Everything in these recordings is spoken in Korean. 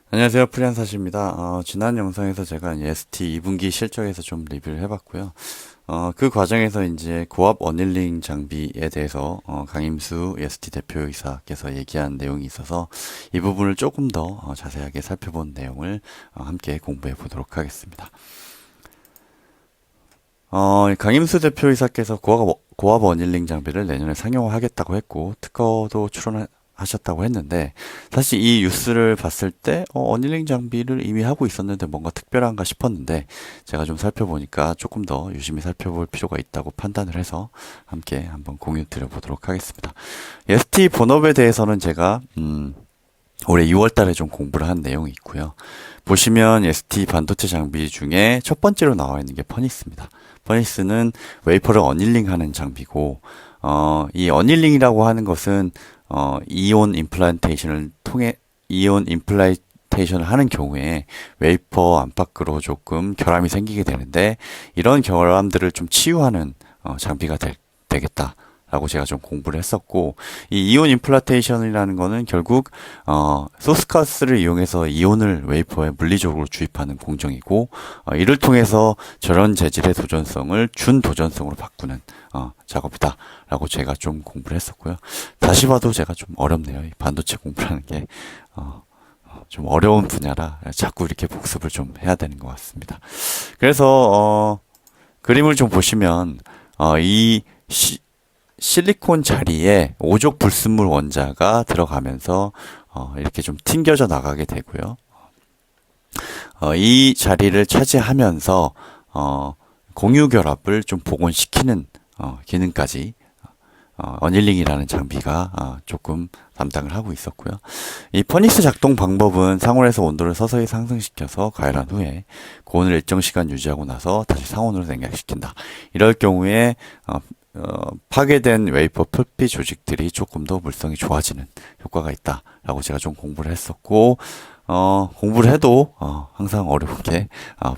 안녕하세요. 프리한사시입니다. 지난 영상에서 제가 이제 ST 2분기 실적에서 좀 리뷰를 해봤고요. 그 과정에서 이제 고압 어닐링 장비에 대해서 강임수 ST 대표이사께서 얘기한 내용이 있어서 이 부분을 조금 더 자세하게 살펴본 내용을 함께 공부해 보도록 하겠습니다. 강임수 대표이사께서 고압 어닐링 장비를 내년에 상용화하겠다고 했고 특허도 출원하셨다고 했는데 사실 이 뉴스를 봤을 때 어닐링 장비를 이미 하고 있었는데 뭔가 특별한가 싶었는데 제가 좀 살펴보니까 조금 더 유심히 살펴볼 필요가 있다고 판단을 해서 함께 한번 공유 드려보도록 하겠습니다. ST 본업에 대해서는 제가 올해 6월 달에 좀 공부를 한 내용이 있고요. 보시면 ST 반도체 장비 중에 첫 번째로 나와 있는 게 퍼니스입니다. 퍼니스는 웨이퍼를 어닐링 하는 장비고, 이 어닐링이라고 하는 것은, 이온 임플란테이션을 통해, 이온 임플란테이션을 하는 경우에 웨이퍼 안팎으로 조금 결함이 생기게 되는데, 이런 결함들을 좀 치유하는 장비가 되겠다. 라고 제가 좀 공부를 했었고, 이 이온 임플란테이션이라는 거는 결국, 소스가스를 이용해서 이온을 웨이퍼에 물리적으로 주입하는 공정이고, 이를 통해서 저런 재질의 도전성을 준도전성으로 바꾸는, 작업이다. 라고 제가 좀 공부를 했었고요. 다시 봐도 제가 좀 어렵네요. 이 반도체 공부라는 게, 좀 어려운 분야라 자꾸 이렇게 복습을 좀 해야 되는 것 같습니다. 그래서, 그림을 좀 보시면, 이 실리콘 자리에 오족 불순물 원자가 들어가면서 이렇게 좀 튕겨져 나가게 되고요. 이 자리를 차지하면서 공유 결합을 좀 복원시키는 기능까지 어닐링이라는 장비가 조금 담당을 하고 있었고요. 이 퍼니스 작동 방법은 상온에서 온도를 서서히 상승시켜서 가열한 후에 고온을 일정 시간 유지하고 나서 다시 상온으로 냉각시킨다. 이럴 경우에 파괴된 웨이퍼 표피 조직들이 조금 더 물성이 좋아지는 효과가 있다라고 제가 좀 공부를 했었고, 공부를 해도 항상 어려운 게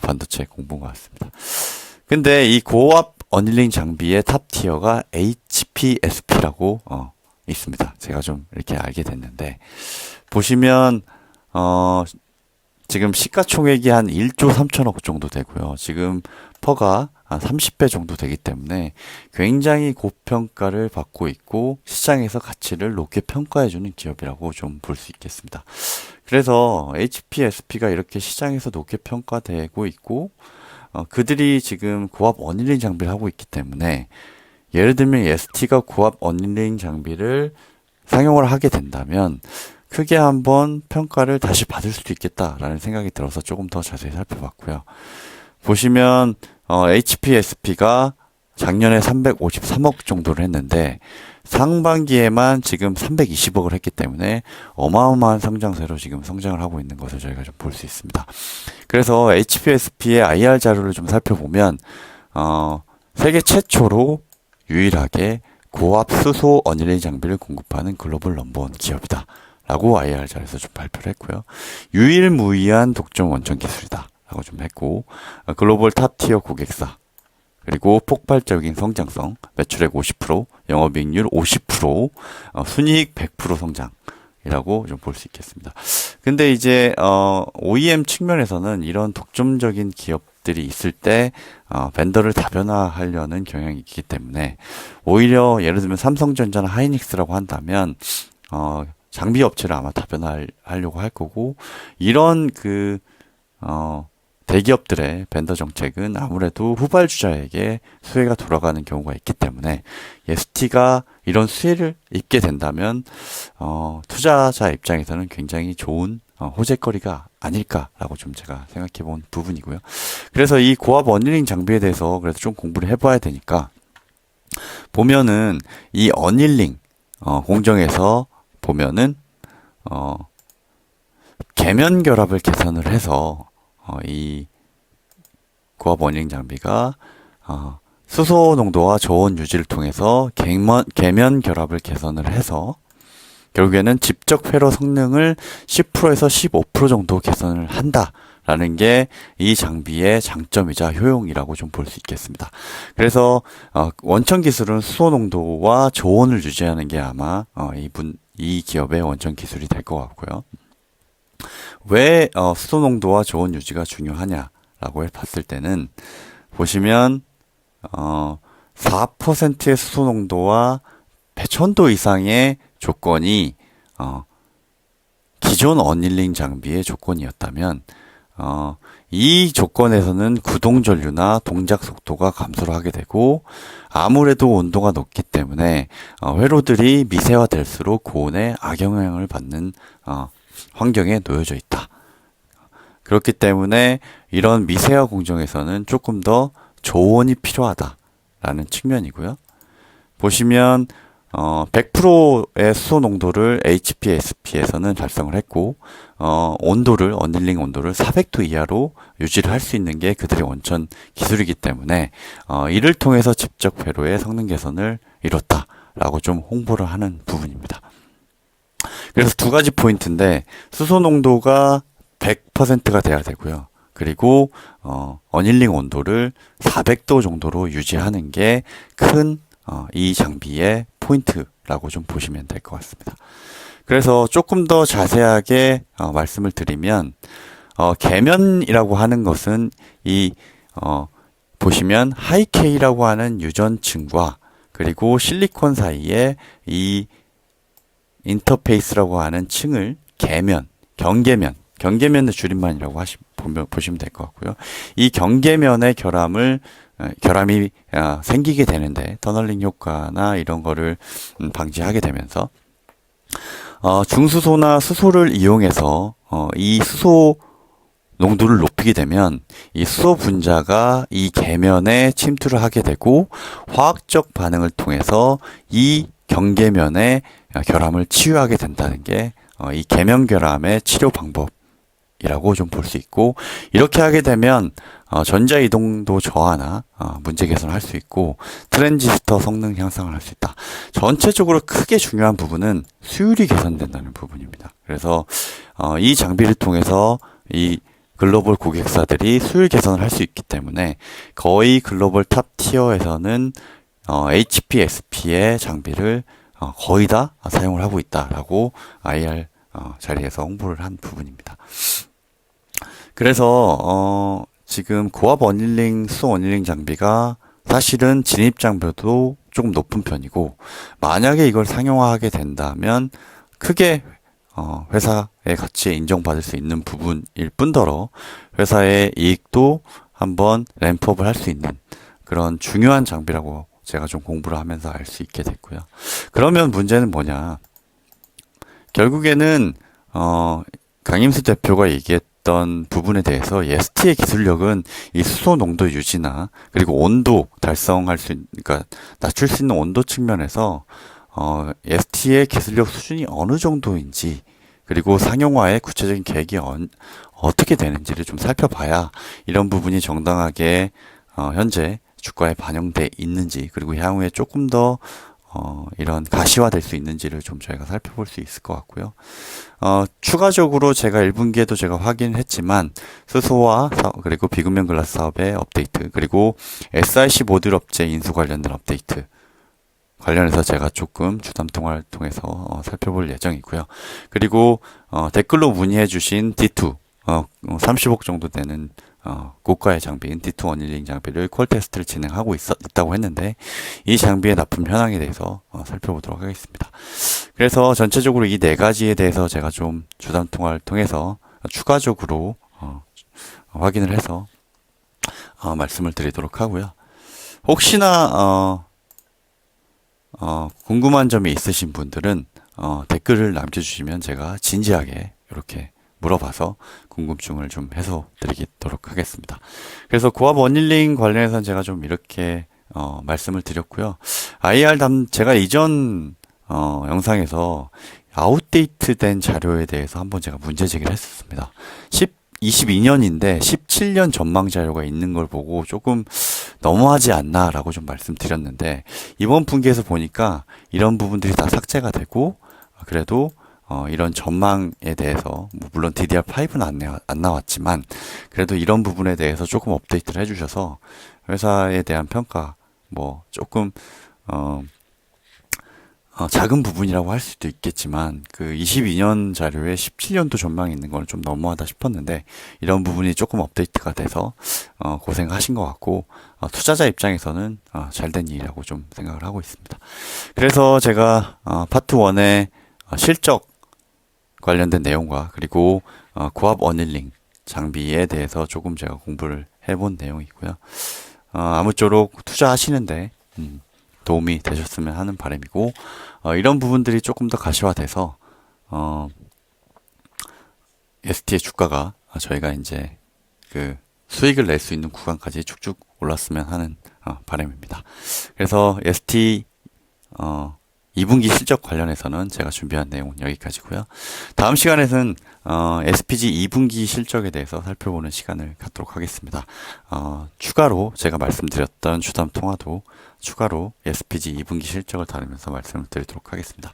반도체 공부인 것 같습니다. 근데 이 고압 어닐링 장비의 탑 티어가 HPSP라고 있습니다. 제가 좀 이렇게 알게 됐는데 보시면 지금 시가총액이 한 1조 3천억 정도 되고요. 지금 퍼가 한 30배 정도 되기 때문에 굉장히 고평가를 받고 있고 시장에서 가치를 높게 평가해주는 기업이라고 좀 볼 수 있겠습니다. 그래서 HPSP가 이렇게 시장에서 높게 평가되고 있고 그들이 지금 고압 어닐링 장비를 하고 있기 때문에 예를 들면 ST가 고압 어닐링 장비를 상용을 하게 된다면 크게 한번 평가를 다시 받을 수도 있겠다라는 생각이 들어서 조금 더 자세히 살펴봤고요. 보시면 HPSP가 작년에 353억 정도를 했는데 상반기에만 지금 320억을 했기 때문에 어마어마한 성장세로 지금 성장을 하고 있는 것을 저희가 좀 볼 수 있습니다. 그래서 HPSP의 IR 자료를 좀 살펴보면 세계 최초로 유일하게 고압 수소 어닐링 장비를 공급하는 글로벌 넘버원 기업이다. 라고 IR 자료에서 좀 발표를 했고요. 유일무이한 독점 원천 기술이다. 라고 좀 했고, 글로벌 탑티어 고객사, 그리고 폭발적인 성장성, 매출액 50%, 영업이익률 50%, 순이익 100% 성장이라고 좀 볼 수 있겠습니다. 근데 이제, OEM 측면에서는 이런 독점적인 기업들이 있을 때, 벤더를 다변화하려는 경향이 있기 때문에, 오히려 예를 들면 삼성전자나 하이닉스라고 한다면, 장비 업체를 아마 다변화하려고 할 거고, 이런 대기업들의 벤더 정책은 아무래도 후발주자에게 수혜가 돌아가는 경우가 있기 때문에 ST가 이런 수혜를 입게 된다면 투자자 입장에서는 굉장히 좋은 호재거리가 아닐까라고 좀 제가 생각해 본 부분이고요. 그래서 이 고압 어닐링 장비에 대해서 그래도 좀 공부를 해봐야 되니까 보면은 이 어닐링 공정에서 보면은 계면 결합을 개선을 해서 이 고압 어닐링 장비가 수소 농도와 저온 유지를 통해서 계면 결합을 개선을 해서 결국에는 집적 회로 성능을 10%에서 15% 정도 개선을 한다라는 게 이 장비의 장점이자 효용이라고 좀 볼 수 있겠습니다. 그래서 원천 기술은 수소 농도와 저온을 유지하는 게 아마 이 기업의 원천 기술이 될 것 같고요. 왜 수소 농도와 저온 유지가 중요하냐라고 봤을 때는 보시면 4%의 수소 농도와 1000도 이상의 조건이 기존 어닐링 장비의 조건이었다면 이 조건에서는 구동 전류나 동작 속도가 감소를 하게 되고 아무래도 온도가 높기 때문에 회로들이 미세화될수록 고온에 악영향을 받는 환경에 놓여져 있다. 그렇기 때문에 이런 미세화 공정에서는 조금 더 저온이 필요하다라는 측면이고요. 보시면 100%의 수소 농도를 HPSP에서는 달성을 했고 온도를 어닐링 온도를 400도 이하로 유지를 할 수 있는 게 그들의 원천 기술이기 때문에 이를 통해서 직접 회로의 성능 개선을 이뤘다라고 좀 홍보를 하는 부분입니다. 그래서 두 가지 포인트인데 수소 농도가 100%가 돼야 되고요. 그리고 어닐링 온도를 400도 정도로 유지하는 게 큰 이 장비의 포인트라고 좀 보시면 될 것 같습니다. 그래서 조금 더 자세하게 말씀을 드리면 계면이라고 하는 것은 보시면 하이케이라고 하는 유전층과 그리고 실리콘 사이에 이 인터페이스라고 하는 층을 경계면의 줄임말이라고 보시면 될 것 같고요. 이 경계면의 결함이 생기게 되는데 터널링 효과나 이런 거를 방지하게 되면서 중수소나 수소를 이용해서 이 수소 농도를 높이게 되면 이 수소 분자가 이 계면에 침투를 하게 되고 화학적 반응을 통해서 이 경계면의 결함을 치유하게 된다는 게 이 계면 결함의 치료 방법이라고 좀 볼 수 있고, 이렇게 하게 되면 전자 이동도 저하나 문제 개선을 할 수 있고 트랜지스터 성능 향상을 할 수 있다. 전체적으로 크게 중요한 부분은 수율이 개선된다는 부분입니다. 그래서 이 장비를 통해서 이 글로벌 고객사들이 수율 개선을 할 수 있기 때문에 거의 글로벌 탑 티어에서는 HPSP의 장비를 거의 다 사용을 하고 있다라고 IR 자리에서 홍보를 한 부분입니다. 그래서 지금 고압 어닐링, 수소 어닐링 장비가 사실은 진입 장벽도 조금 높은 편이고, 만약에 이걸 상용화하게 된다면 크게 회사의 가치에 인정받을 수 있는 부분일 뿐더러 회사의 이익도 한번 램프업을 할 수 있는 그런 중요한 장비라고 제가 좀 공부를 하면서 알 수 있게 됐고요. 그러면 문제는 뭐냐? 결국에는 강임수 대표가 얘기했던 부분에 대해서 ST의 기술력은 이 수소 농도 유지나 그리고 온도 달성할 수, 그러니까 낮출 수 있는 온도 측면에서 ST의 기술력 수준이 어느 정도인지, 그리고 상용화의 구체적인 계획이 어떻게 되는지를 좀 살펴봐야 이런 부분이 정당하게 현재 주가에 반영돼 있는지, 그리고 향후에 조금 더 이런 가시화될 수 있는지를 좀 저희가 살펴볼 수 있을 것 같고요. 추가적으로 제가 1분기에도 제가 확인했지만 수소와 그리고 비금형 글라스 사업의 업데이트, 그리고 SiC 모듈 업체 인수 관련된 업데이트 관련해서 제가 조금 주담 통화를 통해서 살펴볼 예정이고요. 그리고 댓글로 문의해 주신 D2 30억 정도 되는 고가의 장비인 D2 어닐링 장비를 콜 테스트를 진행하고 있다고 했는데, 이 장비의 납품 현황에 대해서 살펴보도록 하겠습니다. 그래서 전체적으로 이 네 가지에 대해서 제가 좀 주담 통화를 통해서 추가적으로 확인을 해서 말씀을 드리도록 하고요. 혹시나 궁금한 점이 있으신 분들은 댓글을 남겨주시면 제가 진지하게 이렇게 물어봐서 궁금증을 좀 해소드리도록 하겠습니다. 그래서 고압 어닐링 관련해서는 제가 좀 이렇게 말씀을 드렸고요. 제가 이전 영상에서 아웃데이트된 자료에 대해서 한번 제가 문제 제기를 했었습니다. 22년인데 17년 전망 자료가 있는 걸 보고 조금 너무하지 않나라고 좀 말씀드렸는데, 이번 분기에서 보니까 이런 부분들이 다 삭제가 되고, 그래도 이런 전망에 대해서 물론 DDR5는 안 나왔지만 그래도 이런 부분에 대해서 조금 업데이트를 해주셔서 회사에 대한 평가 조금 작은 부분이라고 할 수도 있겠지만 그 22년 자료에 17년도 전망이 있는 건 좀 너무하다 싶었는데 이런 부분이 조금 업데이트가 돼서 고생하신 것 같고 투자자 입장에서는 잘된 일이라고 좀 생각을 하고 있습니다. 그래서 제가 파트 1의 실적 관련된 내용과 그리고 고압 어닐링 장비에 대해서 조금 제가 공부를 해본 내용이고요. 아무쪼록 투자하시는데 도움이 되셨으면 하는 바람이고 이런 부분들이 조금 더 가시화돼서 ST의 주가가 저희가 이제 그 수익을 낼 수 있는 구간까지 쭉쭉 올랐으면 하는 바람입니다. 그래서 ST 2분기 실적 관련해서는 제가 준비한 내용은 여기까지고요. 다음 시간에는 SPG 2분기 실적에 대해서 살펴보는 시간을 갖도록 하겠습니다. 추가로 제가 말씀드렸던 주담 통화도 추가로 SPG 2분기 실적을 다루면서 말씀을 드리도록 하겠습니다.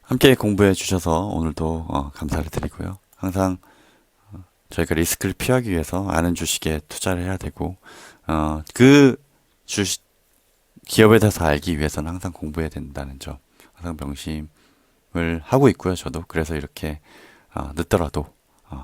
함께 공부해 주셔서 오늘도 감사를 드리고요. 항상 저희가 리스크를 피하기 위해서 아는 주식에 투자를 해야 되고 그 주식 기업에 대해서 알기 위해서는 항상 공부해야 된다는 점 항상 명심을 하고 있고요. 저도 그래서 이렇게 늦더라도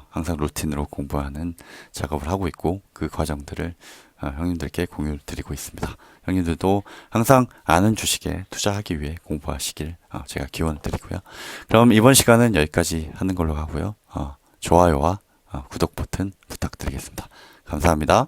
항상 루틴으로 공부하는 작업을 하고 있고 그 과정들을 형님들께 공유를 드리고 있습니다. 형님들도 항상 아는 주식에 투자하기 위해 공부하시길 제가 기원을 드리고요. 그럼 이번 시간은 여기까지 하는 걸로 하고요. 좋아요와 구독 버튼 부탁드리겠습니다. 감사합니다.